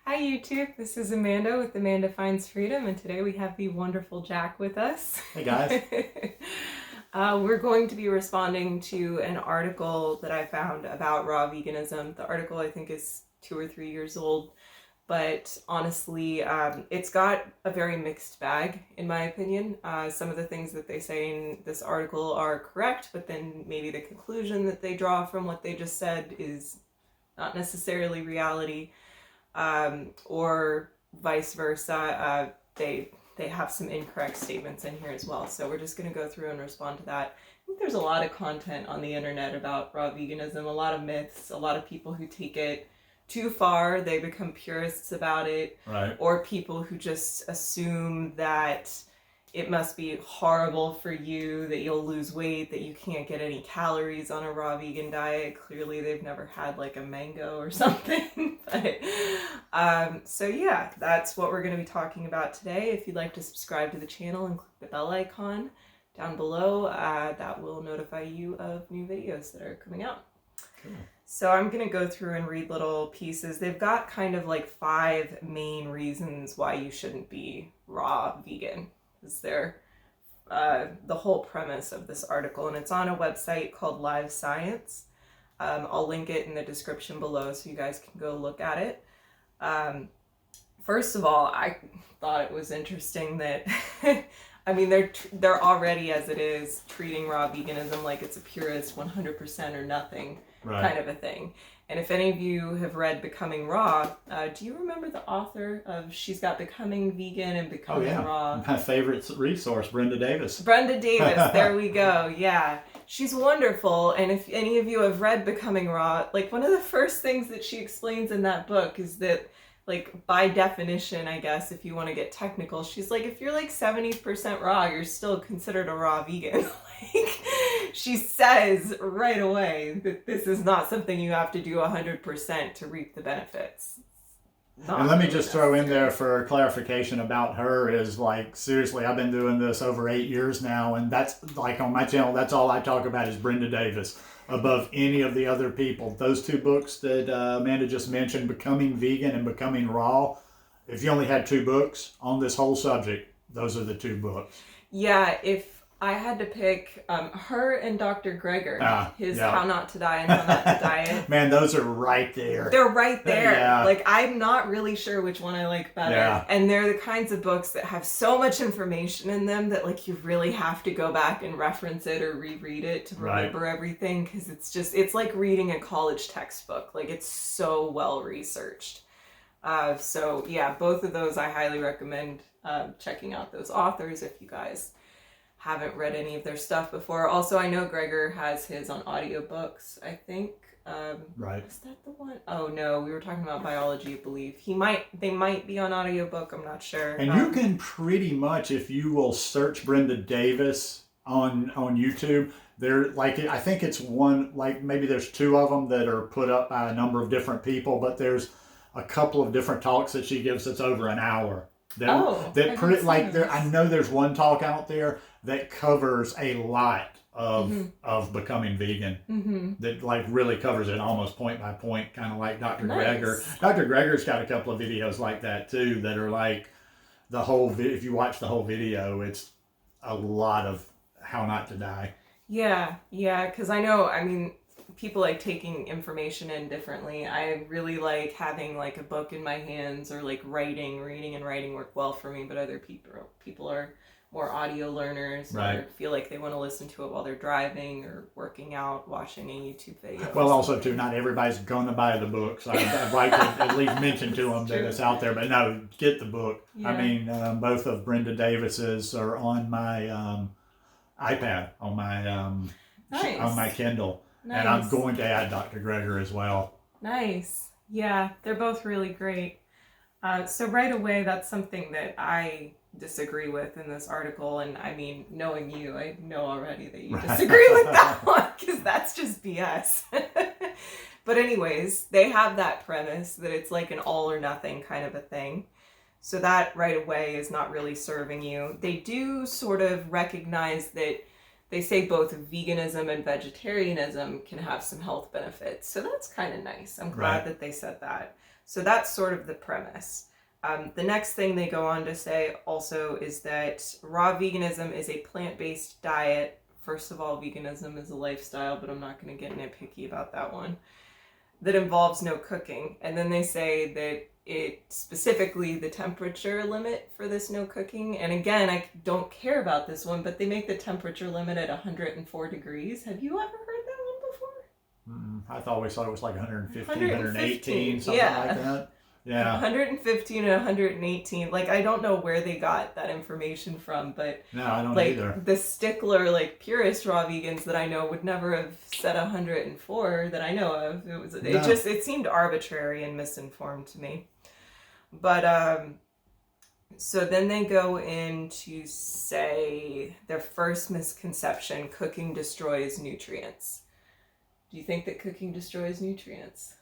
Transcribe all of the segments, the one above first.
Hi YouTube, this is Amanda with Amanda Finds Freedom, and today we have the wonderful Jack with us. Hey guys. We're going to be responding to an article that I found about raw veganism. The article I think is 2 or 3 years old, but honestly it's got a very mixed bag in my opinion. Some of the things that they say in this article are correct, but then maybe the conclusion that they draw from what they just said is not necessarily reality. Or vice versa. They have some incorrect statements in here as well. So we're just going to go through and respond to that. I think there's a lot of content on the internet about raw veganism, a lot of myths, a lot of people who take it too far. They become purists about it. Right. Or people who just assume that it must be horrible for you, that you'll lose weight, that you can't get any calories on a raw vegan diet. Clearly they've never had like a mango or something. But so yeah, that's what we're going to be talking about today. If you'd like to subscribe to the channel and click the bell icon down below, that will notify you of new videos that are coming out. Cool. So I'm going to go through and read little pieces. They've got kind of like 5 main reasons why you shouldn't be raw vegan. Is there the whole premise of this article, and it's on a website called Live Science. I'll link it in the description below so you guys can go look at it. First of all, I thought it was interesting that I mean they're already, as it is, treating raw veganism like it's a purist 100% or nothing kind of a thing. And if any of you have read Becoming Raw, do you remember the author of She's Got Becoming Vegan and Becoming Raw? My favorite resource, Brenda Davis. Brenda Davis, there we go, yeah. She's wonderful, and if any of you have read Becoming Raw, like one of the first things that she explains in that book is that, like, by definition, I guess, if you want to get technical, she's like, if you're like 70% raw, you're still considered a raw vegan. Like, she says right away that this is not something you have to do 100% to reap the benefits. And let me just throw in there for clarification about her is, like, seriously, I've been doing this over 8 years now, and that's like on my channel, that's all I talk about is Brenda Davis above any of the other people. Those 2 books that Amanda just mentioned, Becoming Vegan and Becoming Raw, if you only had 2 books on this whole subject, those are the 2 books. Yeah, if I had to pick her and Dr. Greger, How Not to Die and How Not to Diet. Man, those are right there. They're right there. Yeah. Like, I'm not really sure which one I like better. Yeah. And they're the kinds of books that have so much information in them that, like, you really have to go back and reference it or reread it to remember everything, because it's like reading a college textbook. Like, it's so well researched. So yeah, both of those I highly recommend checking out those authors if you guys haven't read any of their stuff before. Also, I know Greger has his on audiobooks, I think. Right. Is that the one? Oh no, we were talking about biology, I believe. They might be on audiobook, I'm not sure. And you can pretty much, if you will search Brenda Davis on YouTube, there, like, I think it's one, like maybe there's 2 of them that are put up by a number of different people, but there's a couple of different talks that she gives that's over an hour. I know there's one talk out there that covers a lot of becoming vegan, that like really covers it almost point by point, kind of like Dr. Greger. Dr. Greger's got a couple of videos like that too that are like the whole if you watch the whole video, it's a lot of how not to die. Yeah, because I know, I mean, people like taking information in differently. I really like having like a book in my hands, or like reading and writing work well for me, but other people are more audio learners, or feel like they want to listen to it while they're driving or working out, watching a YouTube video. Well, also too, not everybody's going to buy the books. I'd like to at least mention to them that it's out there, but no, get the book. Yeah. I mean, both of Brenda Davis's are on my iPad, on my Kindle. Nice. And I'm going to add Dr. Greger as well. Nice. Yeah, they're both really great. So right away, that's something that I disagree with in this article. And I mean, knowing you, I know already that you disagree with that one, because that's just BS. But anyways, they have that premise that it's like an all or nothing kind of a thing. So that right away is not really serving you. They do sort of recognize that they say both veganism and vegetarianism can have some health benefits. So that's kind of nice. I'm glad that they said that. So that's sort of the premise. The next thing they go on to say also is that raw veganism is a plant-based diet. First of all, veganism is a lifestyle, but I'm not going to get nitpicky about that one. That involves no cooking. And then they say that it specifically the temperature limit for this no cooking. And again, I don't care about this one, but they make the temperature limit at 104 degrees. Have you ever heard that one before? I always thought it was like 115, 118, something yeah. like that. Yeah. 115 and 118. Like, I don't know where they got that information from, but no, I don't like either. the stickler, like purist raw vegans that I know would never have said 104 that I know of. It seemed arbitrary and misinformed to me. But so then they go in to say their first misconception: cooking destroys nutrients. Do you think that cooking destroys nutrients?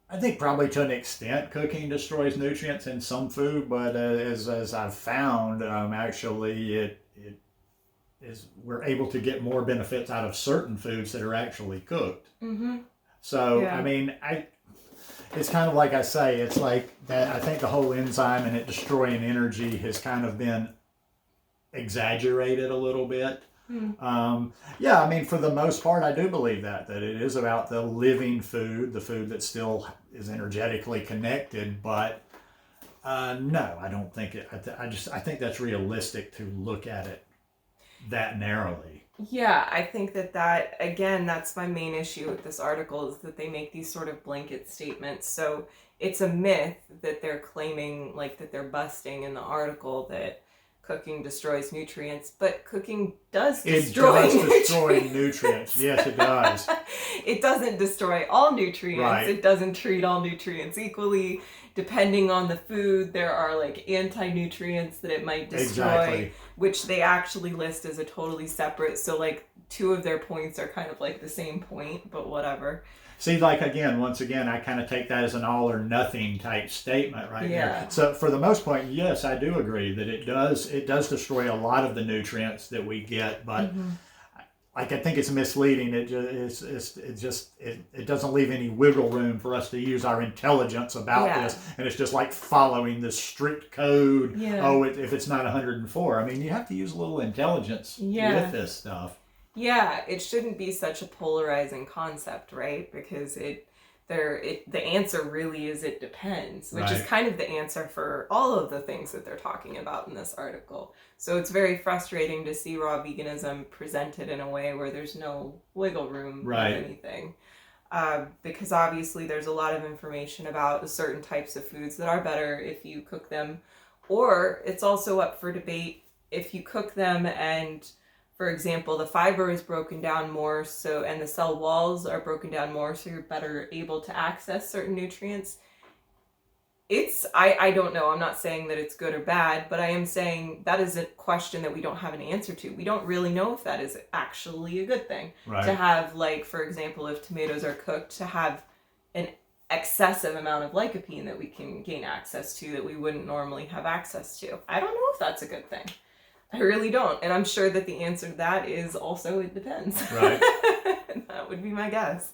I think probably to an extent cooking destroys nutrients in some food, but as I've found, actually it is we're able to get more benefits out of certain foods that are actually cooked. Mm-hmm. So yeah. I mean, it's kind of like I say, it's like that. I think the whole enzyme and it destroying energy has kind of been exaggerated a little bit. Yeah, I mean, for the most part, I do believe that it is about the living food, the food that still is energetically connected. But no, I don't think it. I think that's realistic to look at it that narrowly. Yeah, I think that again, that's my main issue with this article, is that they make these sort of blanket statements. So it's a myth that they're claiming, like that they're busting in the article, that cooking destroys nutrients, but cooking does destroy nutrients. Yes, it does. It doesn't destroy all nutrients. Right. It doesn't treat all nutrients equally. Depending on the food, there are like anti-nutrients that it might destroy, which they actually list as a totally separate. So like two of their points are kind of like the same point, but whatever. See, like once again, I kind of take that as an all or nothing type statement right here. So for the most part, yes, I do agree that it does destroy a lot of the nutrients that we get, but like I think it's misleading. It doesn't leave any wiggle room for us to use our intelligence about this, and it's just like following the strict code. Yeah. Oh, if it's not 104, I mean, you have to use a little intelligence with this stuff. Yeah, it shouldn't be such a polarizing concept, right? Because the answer really is it depends, which is kind of the answer for all of the things that they're talking about in this article. So it's very frustrating to see raw veganism presented in a way where there's no wiggle room or anything. Because obviously there's a lot of information about certain types of foods that are better if you cook them, or it's also up for debate if you cook them and, for example, the fiber is broken down more, and the cell walls are broken down more, so you're better able to access certain nutrients. I don't know. I'm not saying that it's good or bad, but I am saying that is a question that we don't have an answer to. We don't really know if that is actually a good thing. To have, like, for example, if tomatoes are cooked, to have an excessive amount of lycopene that we can gain access to that we wouldn't normally have access to. I don't know if that's a good thing. I really don't. And I'm sure that the answer to that is also it depends. Right. That would be my guess.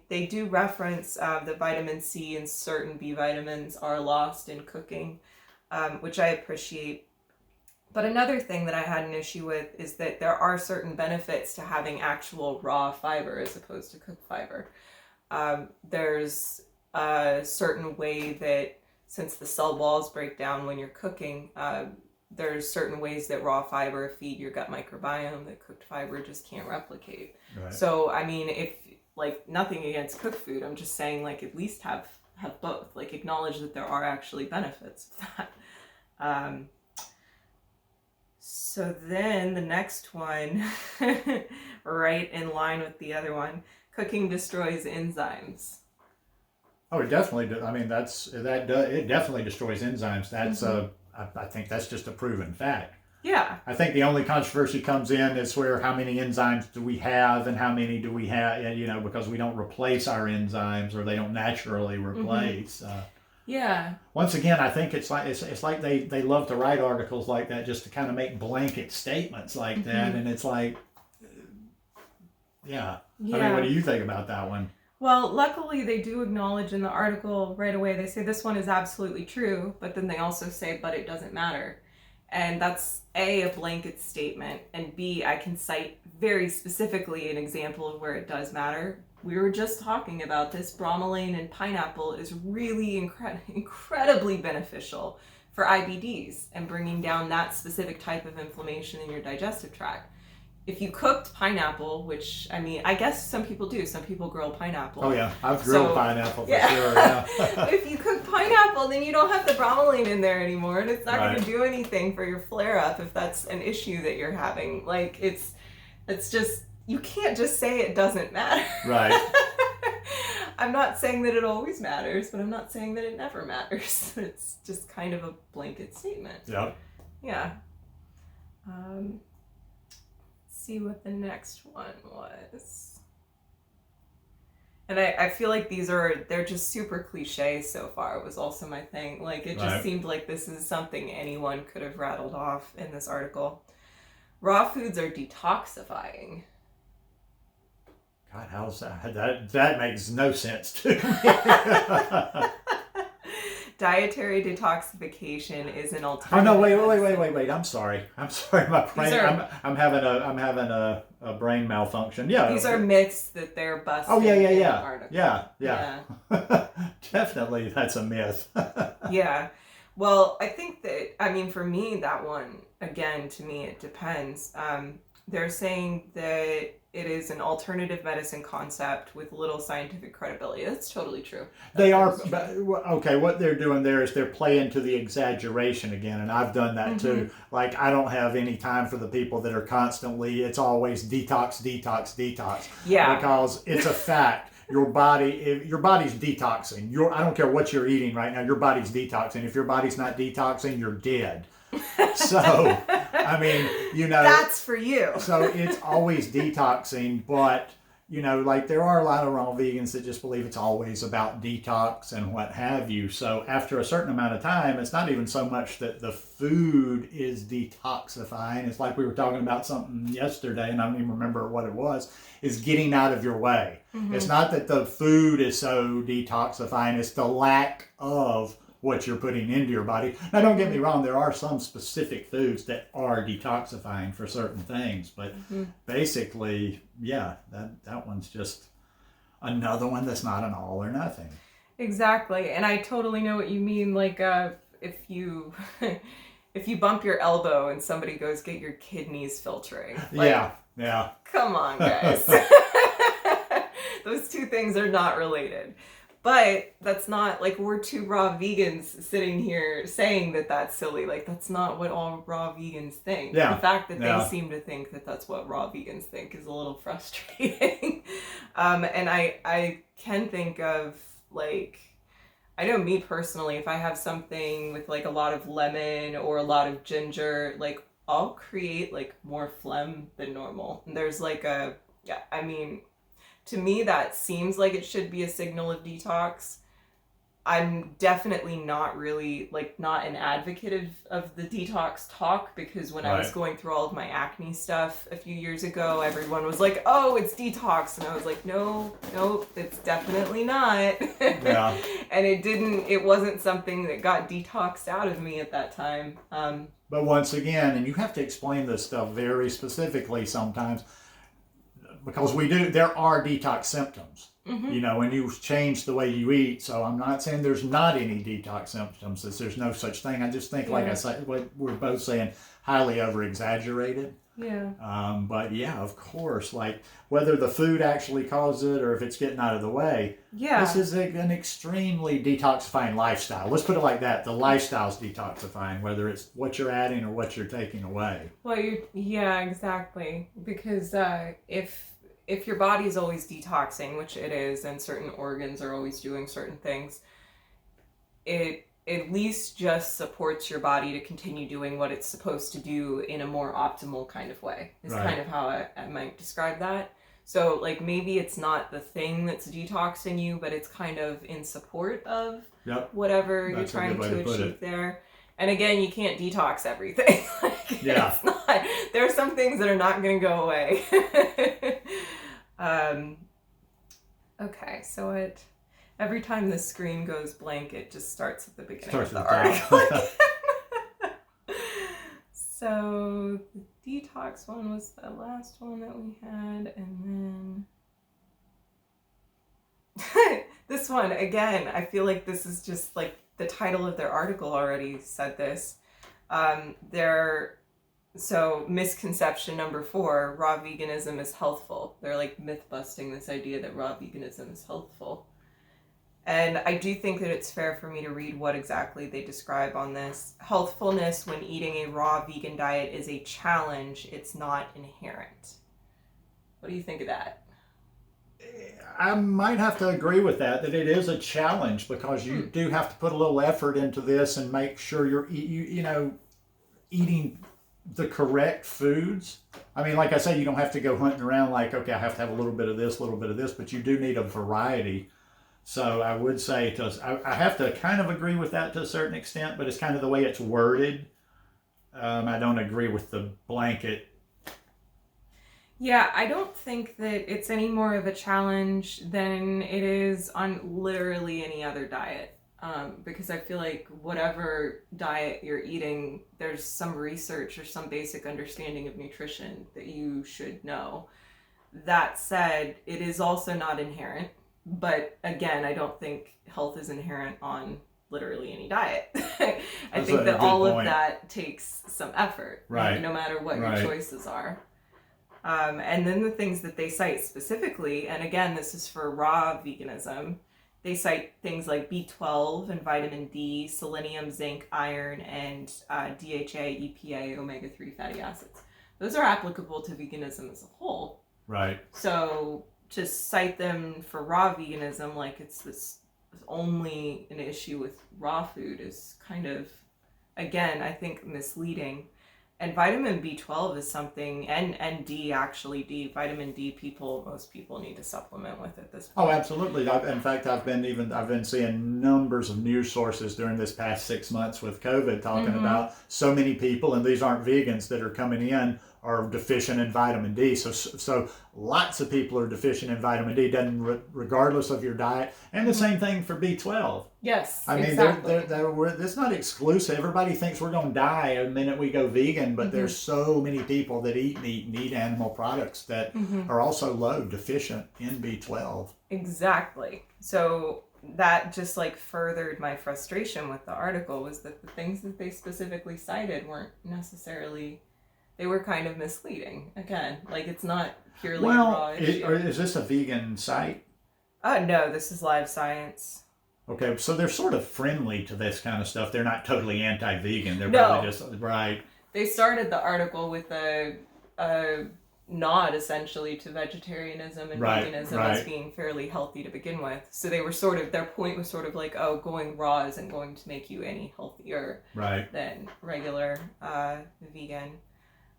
They do reference that vitamin C and certain B vitamins are lost in cooking, which I appreciate. But another thing that I had an issue with is that there are certain benefits to having actual raw fiber as opposed to cooked fiber. There's a certain way that, since the cell walls break down when you're cooking, there's certain ways that raw fiber feed your gut microbiome that cooked fiber just can't replicate. Right. So, I mean, if, like, nothing against cooked food, I'm just saying, like, at least have both. Like, acknowledge that there are actually benefits of that. So then the next one, right in line with the other one, cooking destroys enzymes. Oh, it definitely does. I mean, it definitely destroys enzymes. That's I think that's just a proven fact. Yeah. I think the only controversy comes in is where how many enzymes do we have and how many do we have, because we don't replace our enzymes, or they don't naturally replace. Once again, I think it's like they love to write articles like that just to kind of make blanket statements like that, and it's like, Yeah. Yeah. I mean, what do you think about that one? Well, luckily they do acknowledge in the article right away. They say this one is absolutely true, but then they also say, but it doesn't matter. And that's A, blanket statement, and B, I can cite very specifically an example of where it does matter. We were just talking about this. Bromelain in pineapple is really incredibly beneficial for IBDs and bringing down that specific type of inflammation in your digestive tract. If you cooked pineapple, which, I mean, I guess some people do. Some people grill pineapple. Oh, yeah. I've grilled pineapple for sure, yeah. If you cook pineapple, then you don't have the bromelain in there anymore, and it's not going to do anything for your flare-up if that's an issue that you're having. Like, it's just, you can't just say it doesn't matter. Right. I'm not saying that it always matters, but I'm not saying that it never matters. It's just kind of a blanket statement. Yep. Yeah. See what the next one was. And I feel like they're just super cliche so far, was also my thing. Like, it just seemed like this is something anyone could have rattled off in this article. Raw foods are detoxifying. God, how's that? That makes no sense to me. Dietary detoxification is an alternative. Oh no! Wait! I'm sorry. My brain. I'm having a brain malfunction. Yeah. These are myths that they're busting. Oh yeah. In the article. Yeah. Definitely, that's a myth. Yeah. Well, I think that, I mean, for me, that one, again, to me, it depends. They're saying that it is an alternative medicine concept with little scientific credibility. That's totally true. They are, but, okay, what they're doing there is they're playing to the exaggeration again, and I've done that too. Like, I don't have any time for the people that are constantly, it's always detox. Yeah. Because it's a fact. Your body's detoxing. I don't care what you're eating right now, your body's detoxing. If your body's not detoxing, you're dead. So, I mean, that's for you. So it's always detoxing, but, like there are a lot of raw vegans that just believe it's always about detox and what have you. So after a certain amount of time, it's not even so much that the food is detoxifying. It's like we were talking about something yesterday, and I don't even remember what it was, is getting out of your way. It's not that the food is so detoxifying, it's the lack of what you're putting into your body. Now, don't get me wrong, there are some specific foods that are detoxifying for certain things, but basically, yeah, that one's just another one that's not an all or nothing. Exactly, and I totally know what you mean. Like, if you bump your elbow and somebody goes, get your kidneys filtering. Like, yeah. Come on, guys. Those two things are not related. But that's not, like, we're two raw vegans sitting here saying that that's silly. Like, that's not what all raw vegans think. Yeah. The fact that they seem to think that that's what raw vegans think is a little frustrating. And I can think of, like, I know me personally, if I have something with, like, a lot of lemon or a lot of ginger, like, I'll create, like, more phlegm than normal. And there's, like, to me, that seems like it should be a signal of detox. I'm definitely not really, like, not an advocate of the detox talk, because when I was going through all of my acne stuff a few years ago, everyone was like, oh, it's detox. And I was like, no, it's definitely not. Yeah. And it wasn't something that got detoxed out of me at that time. But once again, and you have to explain this stuff very specifically sometimes, because there are detox symptoms, when you change the way you eat. So I'm not saying there's not any detox symptoms, that there's no such thing. I just think, like I said, what we're both saying, highly over exaggerated. Yeah. But yeah, of course, like whether the food actually causes it or if it's getting out of the way. Yeah. This is an extremely detoxifying lifestyle. Let's put it like that. The lifestyle's detoxifying, whether it's what you're adding or what you're taking away. Well, yeah, exactly. Because if your body's always detoxing, which it is, and certain organs are always doing certain things, it at least just supports your body to continue doing what it's supposed to do in a more optimal kind of way, is kind of how I might describe that. So, like, maybe it's not the thing that's detoxing you, but it's kind of in support of whatever you're trying to achieve there. And again, you can't detox everything. It's not, there are some things that are not going to go away. Okay, so every time the screen goes blank, it just starts at the beginning Starts of the at the article top. again. So the detox one was the last one that we had, and then this one again. I feel like this is just like the title of their article already said this. So misconception number 4, raw veganism is healthful. They're like myth busting this idea that raw veganism is healthful. And I do think that it's fair for me to read what exactly they describe on this. Healthfulness when eating a raw vegan diet is a challenge. It's not inherent. What do you think of that? I might have to agree with that it is a challenge, because you do have to put a little effort into this and make sure you're eating the correct foods. I mean, like I say, you don't have to go hunting around like, okay, I have to have a little bit of this, but you do need a variety. So I would say I have to kind of agree with that to a certain extent, but it's kind of the way it's worded. I don't agree with the blanket. Yeah, I don't think that it's any more of a challenge than it is on literally any other diet. Because I feel like whatever diet you're eating, there's some research or some basic understanding of nutrition that you should know. That said, it is also not inherent. But again, I don't think health is inherent on literally any diet. I think that all of that takes some effort, right? No matter what your choices are. And then the things that they cite specifically, and again, this is for raw veganism, they cite things like B12 and vitamin D, selenium, zinc, iron, and DHA, EPA, omega-3 fatty acids. Those are applicable to veganism as a whole. Right. So to cite them for raw veganism like it's only an issue with raw food is kind of, again, I think misleading. And vitamin B12 is something, and D, actually, vitamin D, most people need to supplement with at this point. Oh, absolutely. In fact, I've been seeing numbers of news sources during this past 6 months with COVID talking about so many people, and these aren't vegans, that are coming in are deficient in vitamin D. So lots of people are deficient in vitamin D, regardless of your diet. And the same thing for B12. Yes, I mean, exactly. It's not exclusive. Everybody thinks we're going to die the minute we go vegan, but there's so many people that eat meat and eat animal products that are also deficient in B12. Exactly. So that just like furthered my frustration with the article, was that the things that they specifically cited weren't necessarily, they were kind of misleading. Again, like it's not purely a raw issue. Is this a vegan site? No, this is Live Science. Okay, so they're sort of friendly to this kind of stuff. They're not totally anti-vegan. They're probably just, right. They started the article with a nod, essentially, to vegetarianism and veganism as being fairly healthy to begin with. So they were their point was sort of like, oh, going raw isn't going to make you any healthier than regular vegan.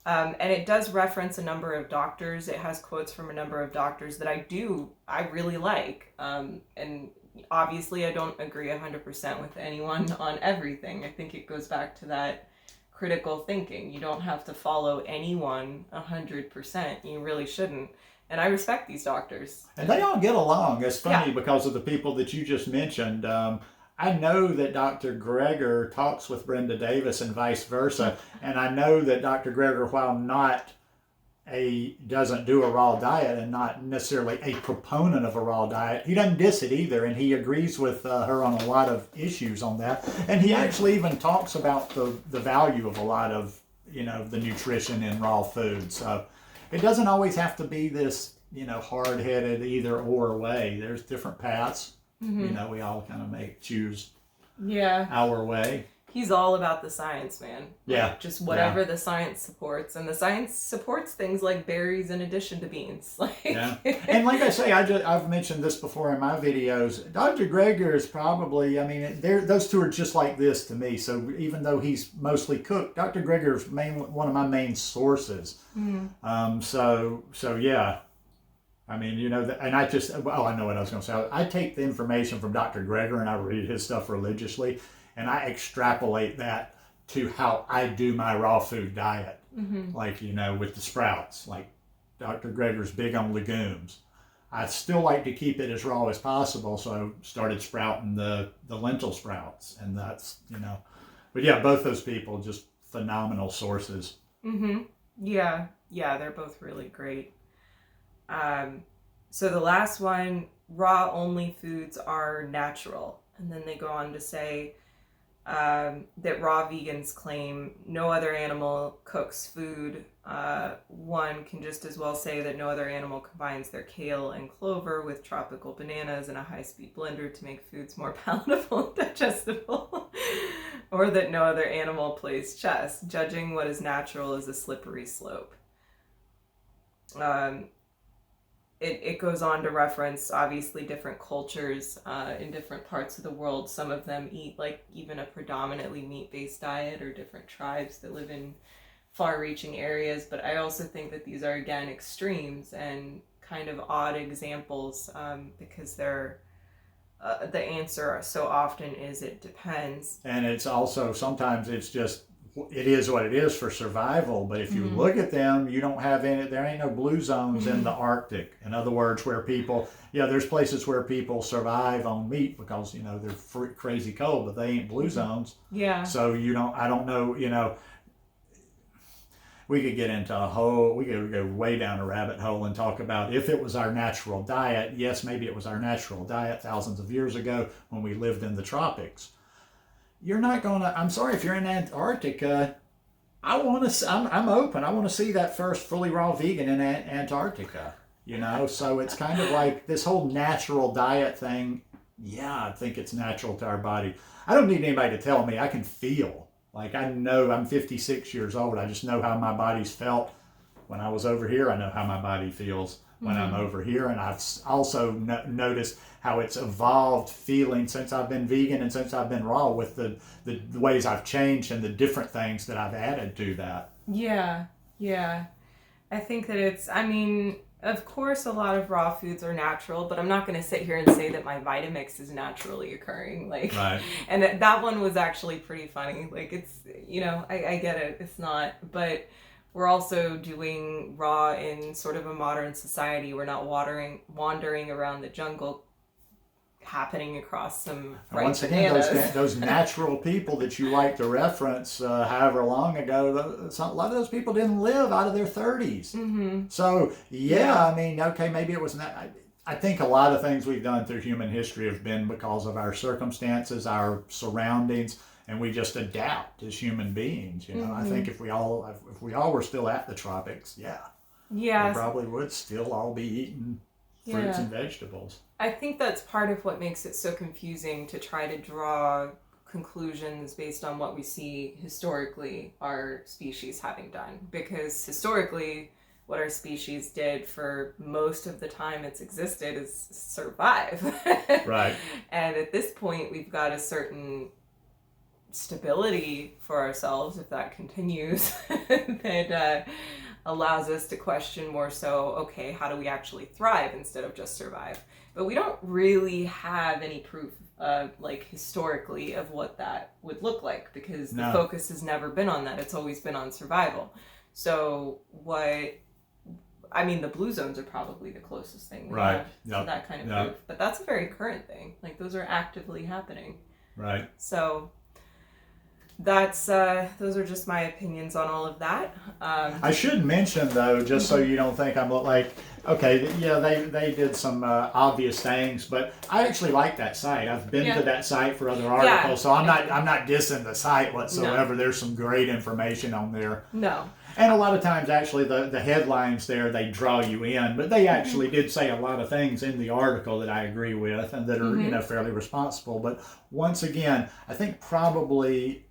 And it does reference a number of doctors. It has quotes from a number of doctors that I really like. And obviously I don't agree 100% with anyone on everything. I think it goes back to that critical thinking. You don't have to follow anyone 100%. You really shouldn't. And I respect these doctors. And they all get along. It's funny because of the people that you just mentioned. I know that Dr. Greger talks with Brenda Davis and vice versa. And I know that Dr. Greger, while doesn't do a raw diet and not necessarily a proponent of a raw diet, he doesn't diss it either, and he agrees with her on a lot of issues on that. And he actually even talks about the value of a lot of the nutrition in raw food. So it doesn't always have to be this hard-headed either or way. There's different paths. We all kind of choose our way. He's all about the science, man. Yeah. Like, just whatever the science supports. And the science supports things like berries in addition to beans. And like I say, I've mentioned this before in my videos. Dr. Greger is probably, those two are just like this to me. So even though he's mostly cooked, Dr. Greger is one of my main sources. So yeah. I know what I was going to say. I take the information from Dr. Greger and I read his stuff religiously. And I extrapolate that to how I do my raw food diet. Like, with the sprouts. Like, Dr. Greger's big on legumes. I still like to keep it as raw as possible, so I started sprouting the lentil sprouts, and that's, but yeah, both those people just phenomenal sources. Yeah, they're both really great. So the last one, raw only foods are natural, and then they go on to say that raw vegans claim no other animal cooks food. One can just as well say that no other animal combines their kale and clover with tropical bananas in a high-speed blender to make foods more palatable and digestible. Or that no other animal plays chess. Judging what is natural is a slippery slope. It goes on to reference, obviously, different cultures in different parts of the world. Some of them eat like even a predominantly meat-based diet, or different tribes that live in far-reaching areas. But I also think that these are, again, extremes and kind of odd examples because they're the answer so often is it depends. And it's also, sometimes it's just, it is what it is for survival, but if you look at them, you don't have any, there ain't no blue zones in the Arctic. In other words, where people, there's places where people survive on meat because, they're crazy cold, but they ain't blue zones. Yeah. So I don't know, we could get into we could go way down a rabbit hole and talk about if it was our natural diet. Yes, maybe it was our natural diet thousands of years ago when we lived in the tropics. You're not gonna, I'm sorry, if you're in Antarctica, I'm open. I want to see that first fully raw vegan in Antarctica, so it's kind of like this whole natural diet thing. Yeah, I think it's natural to our body. I don't need anybody to tell me. I can feel, like, I know I'm 56 years old. I just know how my body's felt when I was over here. I know how my body feels when I'm over here. And I've also noticed how it's evolved feeling since I've been vegan and since I've been raw, with the ways I've changed and the different things that I've added to that. Yeah. I think that of course a lot of raw foods are natural, but I'm not going to sit here and say that my Vitamix is naturally occurring. Right. And that one was actually pretty funny. Like, it's, I get it. It's not, but we're also doing raw in sort of a modern society. We're not wandering around the jungle happening across some ripe once again, bananas. those natural people that you like to reference, however long ago, a lot of those people didn't live out of their 30s. So, okay, maybe it was not. I think a lot of things we've done through human history have been because of our circumstances, our surroundings, and we just adapt as human beings. I think if we all were still at the tropics, we probably would still all be eating fruits and vegetables. I think that's part of what makes it so confusing to try to draw conclusions based on what we see historically our species having done. Because historically, what our species did for most of the time it's existed is survive. Right. And at this point, we've got a certain stability for ourselves, if that continues, that allows us to question more so, okay, how do we actually thrive instead of just survive? But we don't really have any proof, historically, of what that would look like, because the focus has never been on that. It's always been on survival. So the blue zones are probably the closest thing we have to that kind of proof. But that's a very current thing. Like, those are actively happening. Right. So that's those are just my opinions on all of that. I should mention, though, just so you don't think I'm like, okay, they did some obvious things, but I actually like that site. I've been to that site for other articles, so I'm not dissing the site whatsoever. No. There's some great information on there. No. And a lot of times, actually, the headlines there, they draw you in, but they actually did say a lot of things in the article that I agree with and that are fairly responsible. But once again, I think probably,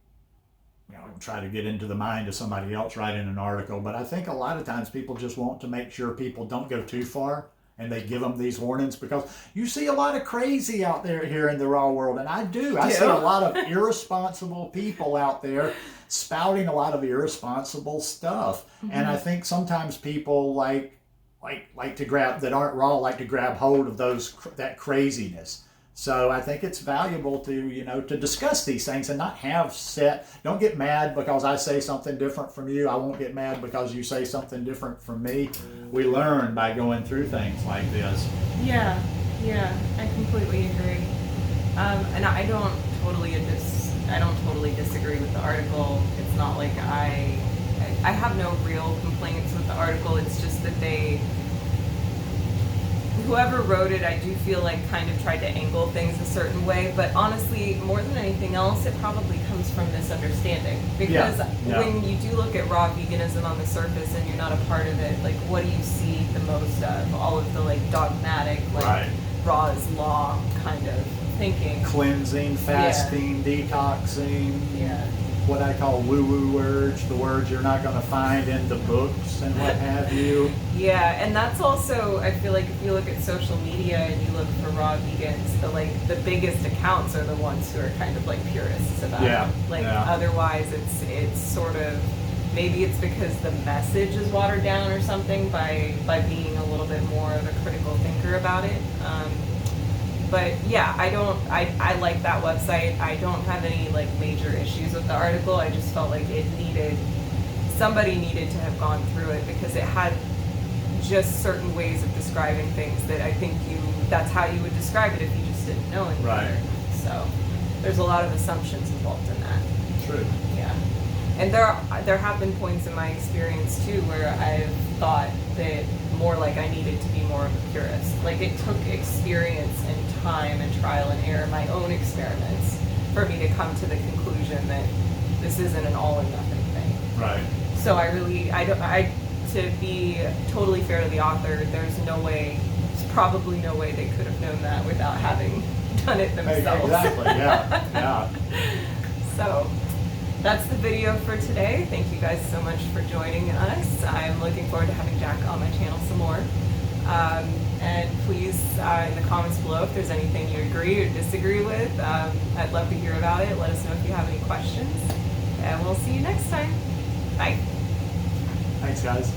I'll try to get into the mind of somebody else writing an article, but I think a lot of times people just want to make sure people don't go too far, and they give them these warnings because you see a lot of crazy out there here in the raw world, and I do. I see a lot of irresponsible people out there spouting a lot of irresponsible stuff, and I think sometimes people like to grab, that aren't raw, like to grab hold of that craziness. So I think it's valuable to discuss these things and not have set. Don't get mad because I say something different from you. I won't get mad because you say something different from me. We learn by going through things like this. Yeah, I completely agree. And I don't totally disagree with the article. It's not like I have no real complaints with the article. It's just that whoever wrote it, I do feel like kind of tried to angle things a certain way, but honestly, more than anything else, it probably comes from misunderstanding. Because when you do look at raw veganism on the surface and you're not a part of it, like what do you see the most of? All of the like dogmatic, like raw is law kind of thinking. Cleansing, fasting, detoxing. What I call woo-woo words, the words you're not going to find in the books and what have you. Yeah, and that's also, I feel like if you look at social media and you look for raw vegans, the biggest accounts are the ones who are kind of like purists about it. Otherwise it's sort of, maybe it's because the message is watered down or something by being a little bit more of a critical thinker about it. But yeah, I like that website. I don't have any like major issues with the article. I just felt like somebody needed to have gone through it because it had just certain ways of describing things that I think that's how you would describe it if you just didn't know any better. So there's a lot of assumptions involved in that. True. Yeah. And there have been points in my experience too where I've thought that more like I needed to be more of a purist. Like it took experience and time and trial and error, my own experiments, for me to come to the conclusion that this isn't an all or nothing thing. Right. So to be totally fair to the author, there's probably no way they could have known that without having done it themselves. Exactly, yeah. So that's the video for today. Thank you guys so much for joining us. I'm looking forward to having Jack on my channel some more. And please, in the comments below, if there's anything you agree or disagree with, I'd love to hear about it. Let us know if you have any questions. And we'll see you next time. Bye. Thanks, guys.